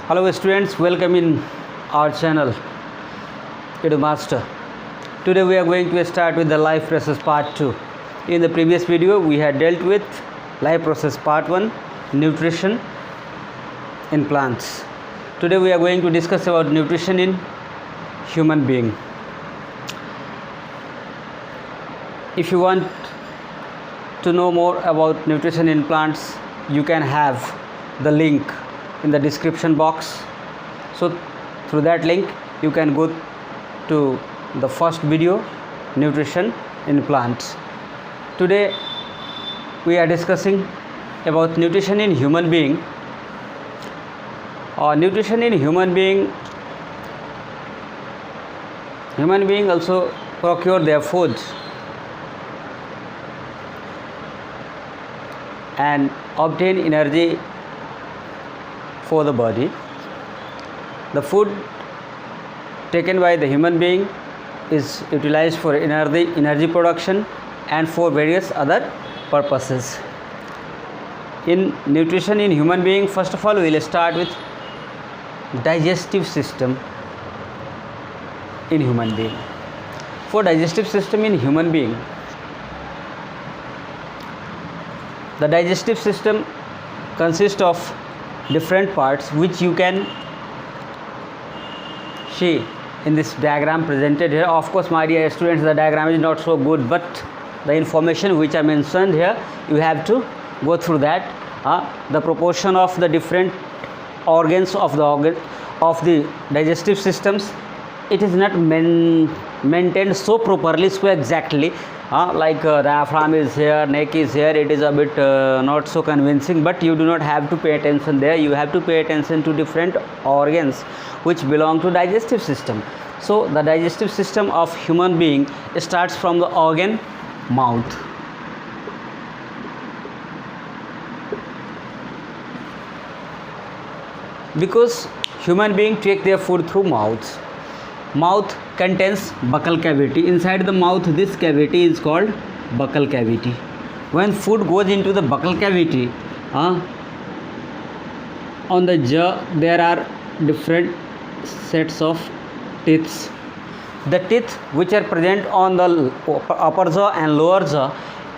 Hello students, welcome in our channel EduMaster. Today we are going to start with the life process part 2. In the previous video we had dealt with life process part 1, nutrition in plants. Today we are going to discuss about nutrition in human being. If you want to know more about nutrition in plants, you can have the link in the description box. So through that link you can go to the first video, nutrition in plants. Today we are discussing about nutrition in human being. Nutrition in human being also procure their food and obtain energy for the body. The food taken by the human being is utilized for energy production and for various other purposes. In nutrition in human being, first of all we will start with digestive system in human being. For digestive system in human being, the digestive system consists of different parts which you can see in this diagram presented here. Of course, my dear students, the diagram is not so good, but the information which I mentioned here, you have to go through that. The proportion of the different organs of the digestive systems, it is not maintained so properly, so exactly. Diaphragm is here, neck is here, it is a bit not so convincing, but you do not have to pay attention there. You have to pay attention to different organs which belong to digestive system. So the digestive system of human being starts from the organ mouth. Because human being take their food through mouth. Mouth contains buccal cavity. Inside the mouth, this cavity is called buccal cavity. When food goes into the buccal cavity, on the jaw there are different sets of teeth. The teeth which are present on the upper jaw and lower jaw,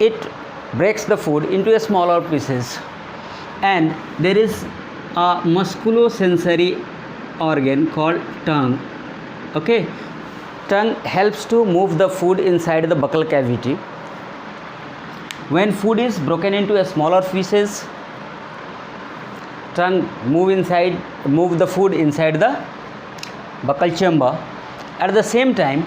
it breaks the food into smaller pieces. And there is a musculosensory organ called tongue. Okay, tongue helps to move the food inside the buccal cavity. When food is broken into smaller pieces, tongue move the food inside the buccal chamber. At the same time,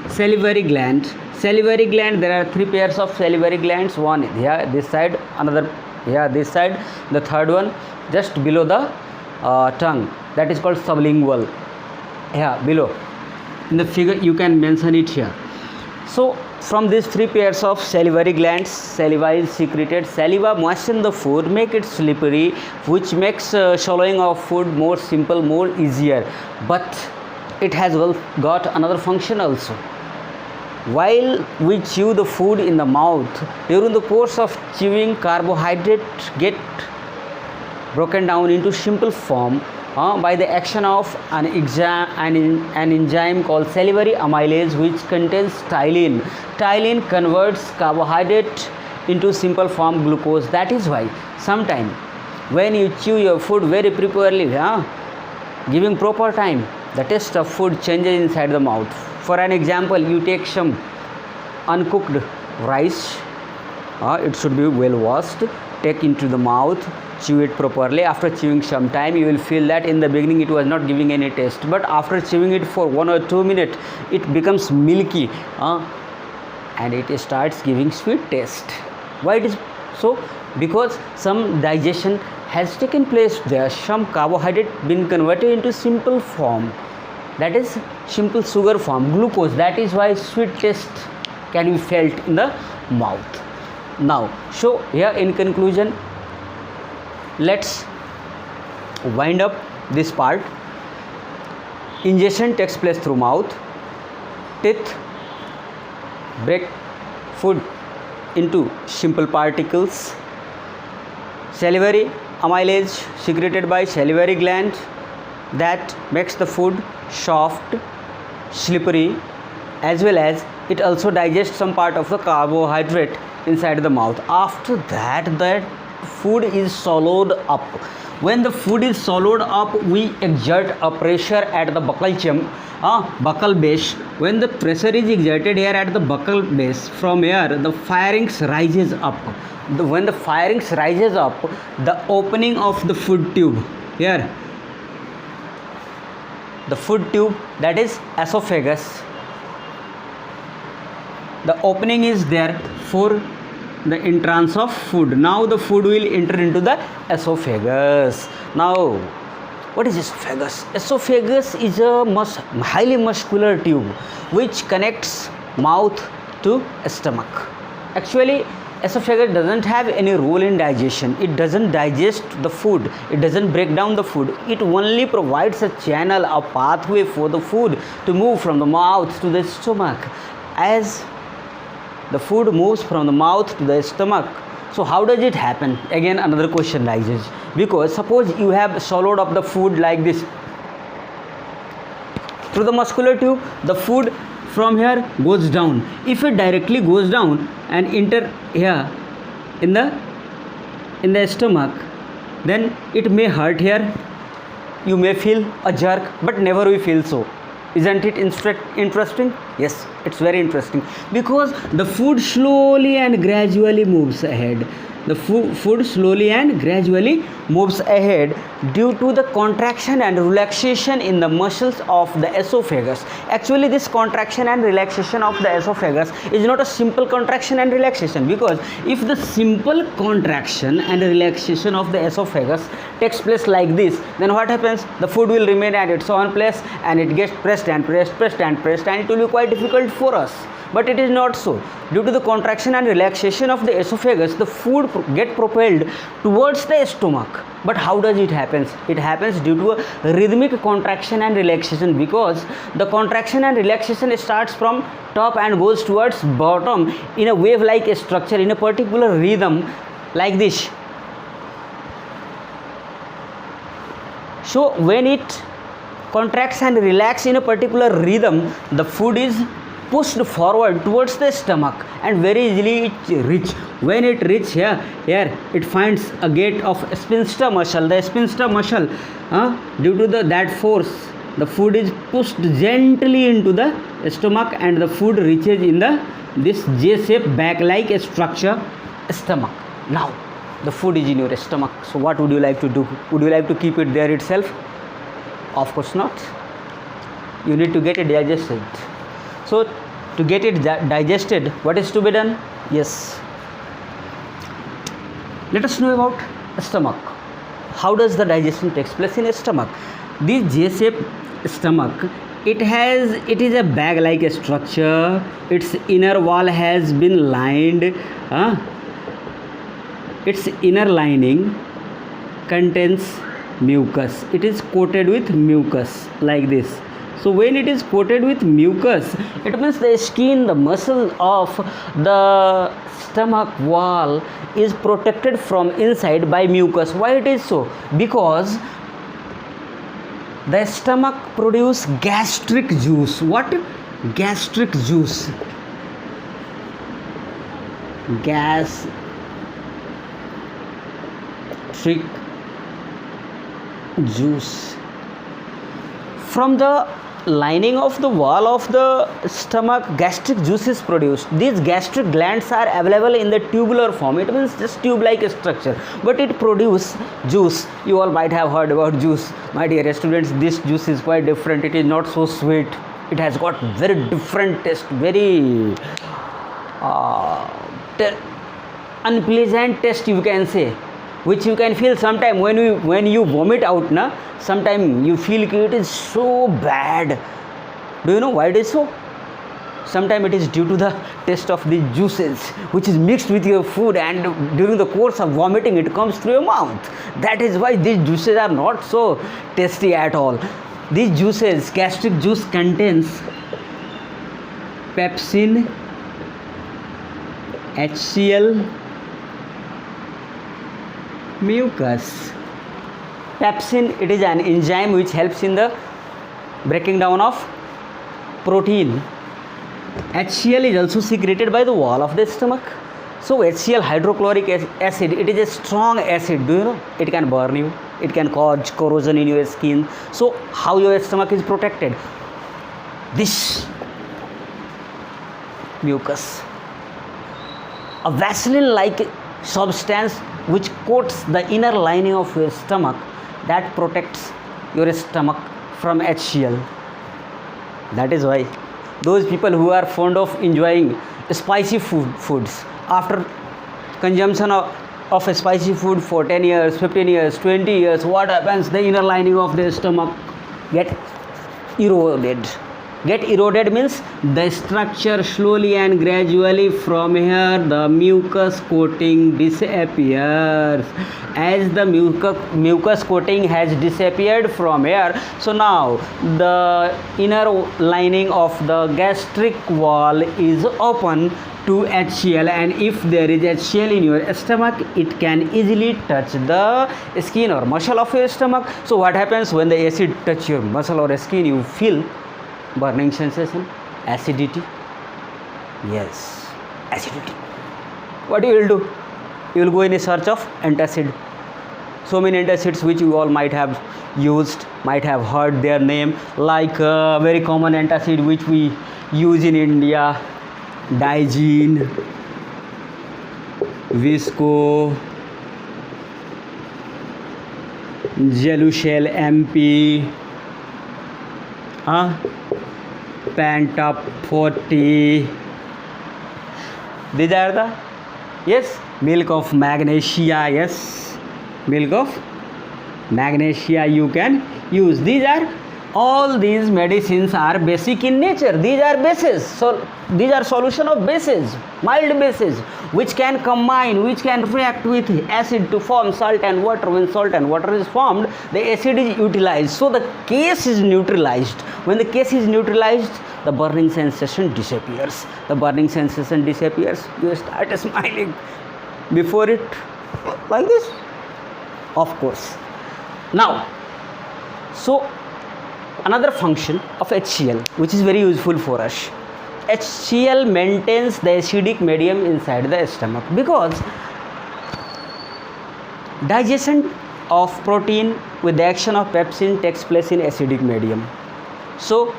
salivary gland, there are three pairs of salivary glands, one here this side, another here this side, the third one just below the tongue, that is called sublingual. Here below in the figure you can mention it here. So from these three pairs of salivary glands, saliva is secreted. Saliva moisten the food, make it slippery, which makes swallowing of food more simple, more easier. But it has got another function also. While we chew the food in the mouth, during the course of chewing, carbohydrate get broken down into simple form by the action of an enzyme called salivary amylase, which contains ptyalin. Ptyalin converts carbohydrate into simple form glucose. That is why sometimes when you chew your food very properly, giving proper time, the taste of food changes inside the mouth. For an example, you take some uncooked rice, it should be well washed, take into the mouth, chew it properly. After chewing some time, you will feel that in the beginning it was not giving any taste, but after chewing it for 1 or 2 minutes, it becomes milky and it starts giving sweet taste. Why it is so? Because some digestion has taken place there, some carbohydrate been converted into simple form, that is simple sugar form, glucose. That is why sweet taste can be felt in the mouth. Now, so here in conclusion, let's wind up this part. Ingestion takes place through mouth. Teeth break food into simple particles. Salivary amylase secreted by salivary gland that makes the food soft, slippery, as well as it also digests some part of the carbohydrate inside the mouth. After that, food is swallowed up. When the food is swallowed up, we exert a pressure at the buccal base. When the pressure is exerted here at the buccal base, from here the pharynx rises up. When the pharynx rises up, the opening of the food tube here, the food tube, that is esophagus, the opening is there for the entrance of food. Now the food will enter into the esophagus. Now what is esophagus? Esophagus is a highly muscular tube which connects mouth to stomach. Actually, esophagus doesn't have any role in digestion. It doesn't digest the food. It doesn't break down the food. It only provides a channel, a pathway for the food to move from the mouth to the stomach. As the food moves from the mouth to the stomach, so how does it happen? Again, another question rises. Because suppose you have swallowed up the food like this. Through the muscular tube, the food from here goes down. If it directly goes down and enter here in the stomach, then it may hurt here. You may feel a jerk, but never we feel so. Isn't it interesting? Yes, it's very interesting, because the food slowly and gradually moves ahead. The food slowly and gradually moves ahead due to the contraction and relaxation in the muscles of the esophagus. Actually, this contraction and relaxation of the esophagus is not a simple contraction and relaxation, because if the simple contraction and relaxation of the esophagus takes place like this, then what happens? The food will remain at its own place and it gets pressed and pressed and pressed, and it will be quite difficult for us. But it is not so. Due to the contraction and relaxation of the esophagus, the food get propelled towards the stomach. But how does it happen? It happens due to a rhythmic contraction and relaxation, because the contraction and relaxation starts from top and goes towards bottom in a wave-like structure, in a particular rhythm like this. So when it contracts and relaxes in a particular rhythm, the food is pushed forward towards the stomach and very easily it reach. When it reach here it finds a gate of sphincter muscle. The sphincter muscle, due to that force, the food is pushed gently into the stomach and the food reaches in this J-shaped bag-like structure, stomach. Now the food is in your stomach. So what would you like to do? Would you like to keep it there itself? Of course not. You need to get it digested. So to get it digested, what is to be done? Yes, let us know about stomach. How does the digestion takes place in a stomach? This J-shaped stomach, it is a bag-like structure. Its inner wall has been lined. Its inner lining contains mucus. It is coated with mucus like this. So when it is coated with mucus, it means the skin, the muscle of the stomach wall is protected from inside by mucus. Why it is so? Because the stomach produces gastric juice. What? Gastric juice. Gastric juice. From the lining of the wall of the stomach, gastric juice is produced. These gastric glands are available in the tubular form. It means just tube-like structure, but it produces juice. You all might have heard about juice. My dear students, this juice is quite different. It is not so sweet. It has got very different taste, very unpleasant taste, you can say, which you can feel sometime when you vomit out. Sometime you feel it is so bad. Do you know why it is so? Sometimes it is due to the taste of the juices which is mixed with your food, and during the course of vomiting it comes through your mouth. That is why these juices are not so tasty at all. These juices, gastric juice contains pepsin, HCl, Mucus. Pepsin, it is an enzyme which helps in the breaking down of protein. HCl is also secreted by the wall of the stomach. So HCl, hydrochloric acid, it is a strong acid. Do you know? It can burn you. It can cause corrosion in your skin. So how your stomach is protected? This mucus, a Vaseline-like substance which coats the inner lining of your stomach, that protects your stomach from HCl. That is why those people who are fond of enjoying spicy foods, after consumption of a spicy food for 10 years, 15 years, 20 years, what happens? The inner lining of the stomach get eroded. Get eroded means the structure slowly and gradually from here the mucus coating disappears. As the mucus coating has disappeared from here, so now the inner lining of the gastric wall is open to HCl, and if there is HCl in your stomach, it can easily touch the skin or muscle of your stomach. So what happens when the acid touch your muscle or skin? You feel burning sensation, acidity. Yes, acidity. What you will do? You will go in a search of antacid. So many antacids which you all might have used, might have heard their name, like very common antacid which we use in India: Digene, Visco, Gelucel MP, Pantap 40. These are the, yes, milk of magnesia. Yes, milk of magnesia you can use. These are, all these medicines are basic in nature. These are bases. So these are solution of bases, mild bases, which can combine, which can react with acid to form salt and water. When salt and water is formed, the acid is utilized. So the case is neutralized. When the case is neutralized, the burning sensation disappears. The burning sensation disappears. You start smiling. Before it, like this, of course. Now, so another function of HCl which is very useful for us. HCl maintains the acidic medium inside the stomach, because digestion of protein with the action of pepsin takes place in acidic medium. So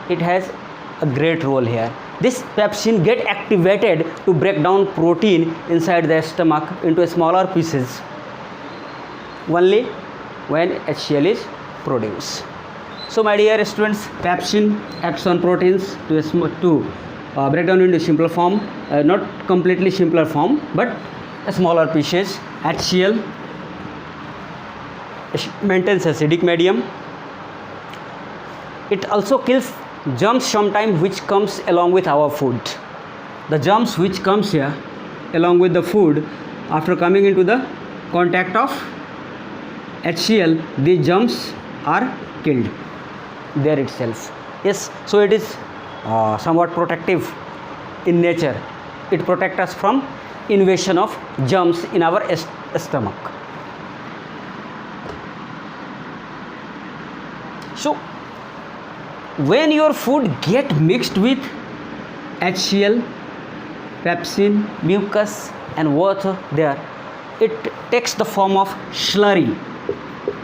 it has a great role here. This pepsin get activated to break down protein inside the stomach into smaller pieces only when HCl is produced. So my dear students, pepsin acts on proteins to break down into simpler form, not completely simpler form, but smaller pieces. HCl maintains acidic medium. It also kills germs sometimes which comes along with our food. The germs which comes here along with the food, after coming into the contact of HCl, these germs are killed there itself. Yes, so it is somewhat protective in nature. It protects us from invasion of germs in our stomach. So when your food get mixed with HCl, pepsin, mucus and water there, it takes the form of slurry.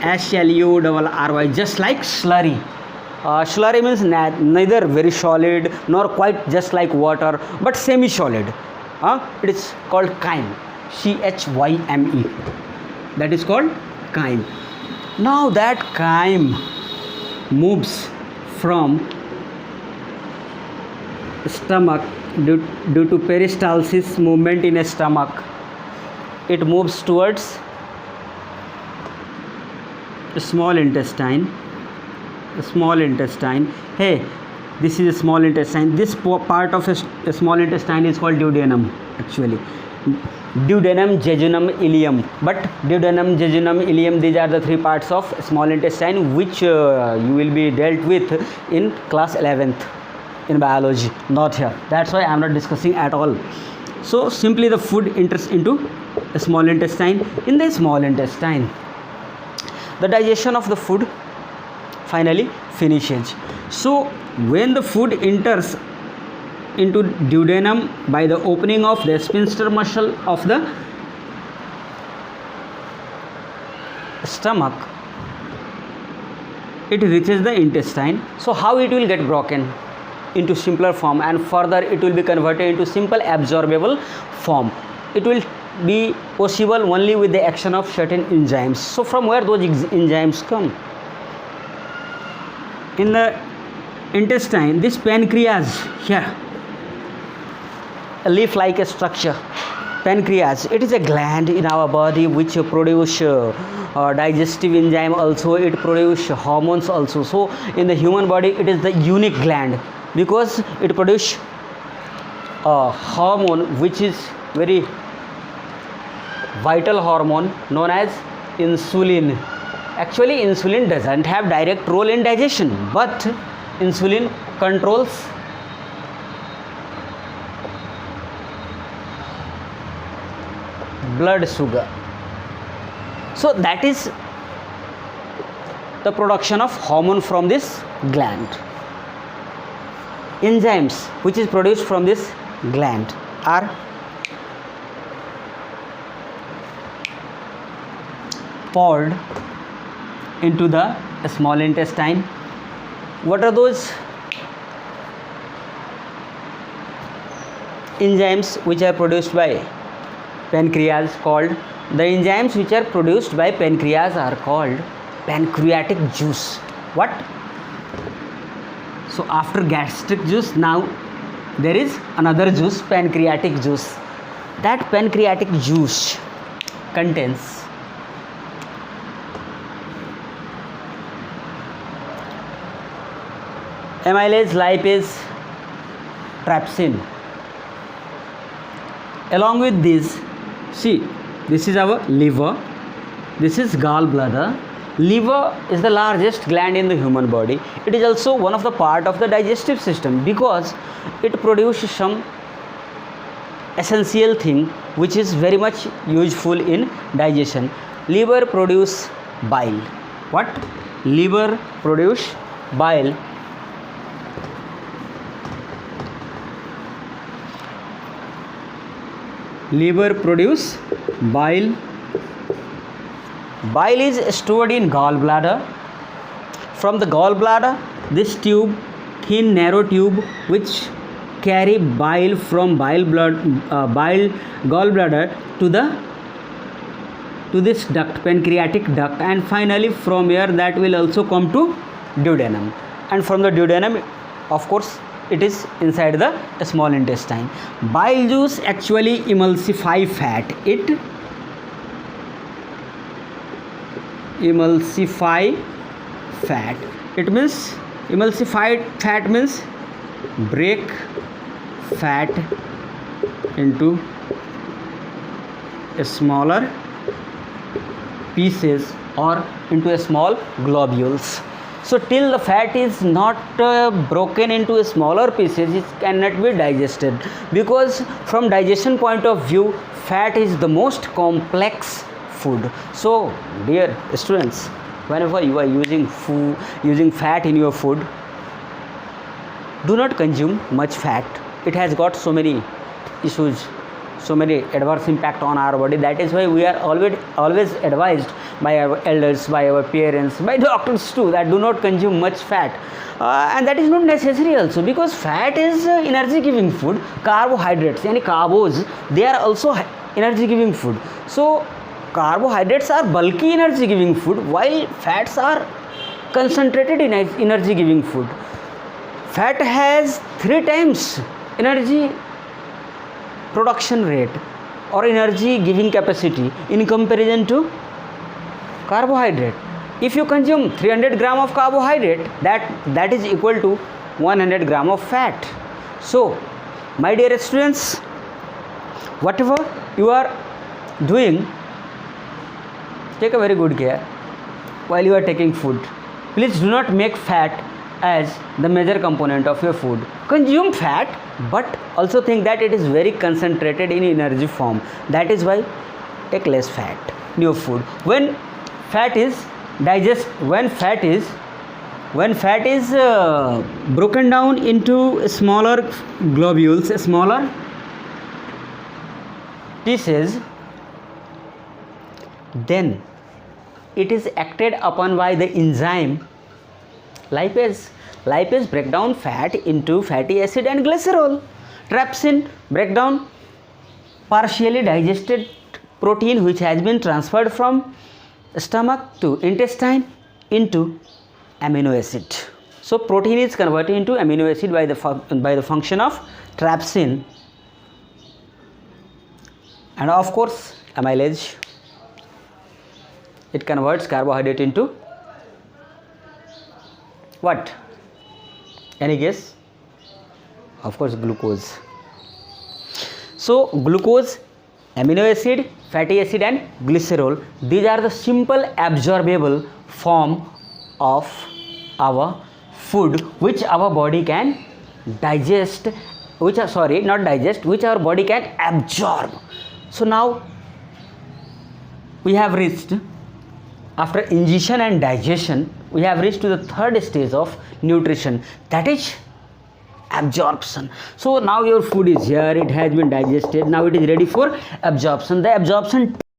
SLURRY, just like slurry. Slurry means neither very solid nor quite just like water, but semi-solid. It is called chyme. CHYME. That is called chyme. Now that chyme moves from stomach due to peristalsis movement in a stomach. It moves towards small intestine. Hey, this is a small intestine. This part of a small intestine is called duodenum actually. Duodenum, jejunum, ileum. But duodenum, jejunum, ileum, these are the three parts of small intestine which you will be dealt with in class 11th in biology, not here. That's why I am not discussing at all. So simply the food enters into the small intestine. In the small intestine, the digestion of the food finally finishes. So when the food enters into duodenum by the opening of the sphincter muscle of the stomach, it reaches the intestine. So how it will get broken into simpler form, and further it will be converted into simple absorbable form. It will be possible only with the action of certain enzymes. So from where those enzymes come? In the intestine, this pancreas here, a leaf like a structure, pancreas, it is a gland in our body which produce digestive enzyme, also it produce hormones also. So in the human body it is the unique gland because it produce a hormone which is very vital hormone known as insulin. Actually insulin doesn't have direct role in digestion, but insulin controls blood sugar. So that is the production of hormone from this gland. Enzymes which is produced from this gland are poured into the small intestine. What are those enzymes which are produced by pancreas called? The enzymes which are produced by pancreas are called pancreatic juice. What? So after gastric juice, now there is another juice, pancreatic juice. That pancreatic juice contains amylase, lipase, trypsin. Along with this, see, this is our liver, this is gallbladder. Liver is the largest gland in the human body. It is also one of the part of the digestive system because it produces some essential thing which is very much useful in digestion. Liver produce bile. What? Liver produce bile. Liver produce bile. Bile is stored in gallbladder. From the gallbladder, this tube, thin narrow tube which carry bile from gallbladder to this duct, pancreatic duct, and finally from here that will also come to duodenum, and from the duodenum, of course, it is inside the small intestine. Bile juice actually emulsify fat. It emulsify fat. It means emulsified fat means break fat into smaller pieces or into small globules. So till the fat is not broken into smaller pieces, it cannot be digested, because from digestion point of view, fat is the most complex food. So dear students, whenever you are using fat in your food, do not consume much fat. It has got so many issues, so many adverse impact on our body. That is why we are always advised by our elders, by our parents, by doctors too, that do not consume much fat. And that is not necessary also, because fat is energy giving food. Carbohydrates, yani carbos, they are also energy giving food. So carbohydrates are bulky energy giving food, while fats are concentrated energy giving food. Fat has 3 times energy production rate or energy giving capacity in comparison to carbohydrate. If you consume 300 gram of carbohydrate, that is equal to 100 gram of fat. So my dear students, whatever you are doing, take a very good care while you are taking food. Please do not make fat as the major component of your food. consume fat, but also think that it is very concentrated in energy form. That is why take less fat. New food. When fat is broken down into smaller globules, smaller pieces, then it is acted upon by the enzyme lipase. Lipase break down fat into fatty acid and glycerol. Trypsin break down partially digested protein which has been transferred from stomach to intestine into amino acid. So protein is converted into amino acid by the function of trypsin, and of course amylase. It converts carbohydrate into what? Any guess? Of course glucose. So glucose, amino acid, fatty acid and glycerol, these are the simple absorbable form of our food which our body can digest, which our body can absorb. So now we have reached, after ingestion and digestion, we have reached to the third stage of nutrition, that is absorption. So now your food is here, it has been digested, now it is ready for absorption. The absorption